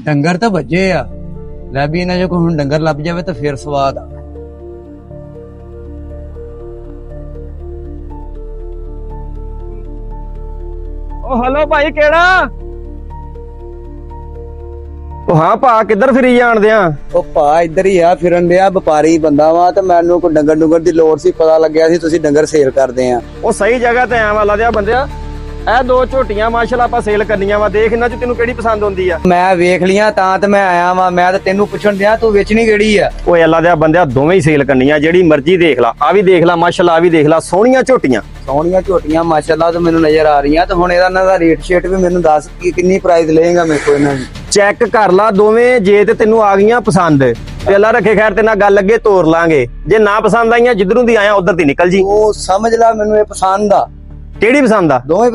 ਡੰਗਰ ਤਾਂ ਵੱਜੇ ਆ ਲੈ ਵੀ ਇਹਨਾਂ ਜੇ ਕੋਈ ਹੁਣ ਡੰਗਰ ਲੱਭ ਜਾਵੇ ਤਾਂ ਫੇਰ ਸਵਾਦ ਆ। ਉਹ ਹਲੋ ਭਾਈ ਕਿਹੜਾ? ਉਹ ਹਾਂ ਭਾ ਕਿੱਧਰ ਫਿਰੀ ਜਾਣਦੇ ਆ? ਉਹ ਭਾ ਇੱਧਰ ਹੀ ਆ, ਫਿਰਨ ਡਿਆ, ਵਪਾਰੀ ਬੰਦਾ ਵਾ ਤੇ ਮੈਨੂੰ ਕੋਈ ਡੰਗਰ ਡੁੰਗਰ ਦੀ ਲੋੜ ਸੀ, ਪਤਾ ਲੱਗਿਆ ਸੀ ਤੁਸੀਂ ਡੰਗਰ ਸੇਲ ਕਰਦੇ ਆ। ਉਹ ਸਹੀ ਜਗ੍ਹਾ ਤੇ ਆਇਆ ਵਾਲਾ ਦਿਆ ਬੰਦਿਆ। ਇਹ ਦੋ ਝੋਟੀਆਂ ਮਾਸ਼ਾਅੱਲਾ ਆਪਾਂ ਸੇਲ ਕਰਨੀਆਂ ਵਾ, ਦੇਖ ਇਹਨਾਂ ਚ ਤੈਨੂੰ ਕਿਹੜੀ ਪਸੰਦ ਆਉਂਦੀ ਆ। ਮੈਂ ਵੇਖ ਲੀਆਂ ਤਾਂ ਤੇ ਮੈਂ ਆਇਆ ਵਾਂ, ਮੈਂ ਤਾਂ ਤੈਨੂੰ ਪੁੱਛਣ ਦਿਆ ਤੂੰ ਵੇਚਣੀ ਕਿਹੜੀ ਆ। ਓਏ ਅੱਲਾ ਦਿਆ ਬੰਦਿਆ ਦੋਵੇਂ ਹੀ ਸੇਲ ਕਰਨੀਆਂ, ਜਿਹੜੀ ਮਰਜ਼ੀ ਦੇਖ ਲਾ। ਆ ਵੀ ਦੇਖ ਲਾ ਮਾਸ਼ਾਅੱਲਾ, ਆ ਵੀ ਦੇਖ ਲਾ, ਸੋਹਣੀਆਂ ਝੋਟੀਆਂ। ਸੋਹਣੀਆਂ ਝੋਟੀਆਂ ਮਾਸ਼ਾਅੱਲਾ ਤੇ ਮੈਨੂੰ ਨਜ਼ਰ ਆ ਰਹੀਆਂ। ਤੇ ਹੁਣ ਇਹਨਾਂ ਦਾ ਰੇਟ ਸ਼ੇਟ ਵੀ ਮੈਨੂੰ ਦੱਸ ਕਿ ਕਿੰਨੀ ਪ੍ਰਾਈਸ ਲਏਗਾ ਮੇਰੇ ਕੋਲ ਇਹਨਾਂ ਦੀ। ਚੈੱਕ ਕਰ ਲਾ ਦੋਵੇਂ, ਜੇ ਤੇ ਤੈਨੂੰ ਆ ਗਈਆਂ ਪਸੰਦ ਤੇ ਅੱਲਾ ਰੱਖੇ ਖੈਰ ਤੇ ਨਾਲ ਗੱਲ ਅੱਗੇ ਤੋਰ ਲਾਂਗੇ। ਜੇ ਨਾ ਪਸੰਦ ਆਈਆਂ ਜਿੱਧਰੋਂ ਦੀ ਆਇਆ ਉਧਰ ਦੀ ਨਿਕਲ ਜੀ। ਉਹ ਸਮਝ ਲੈ ਮੈਨੂੰ ਇਹ ਪਸੰਦ ਆ। ਕਿਹੜੀ ਪਸੰਦ ਆ? ਦੋਵੇਂ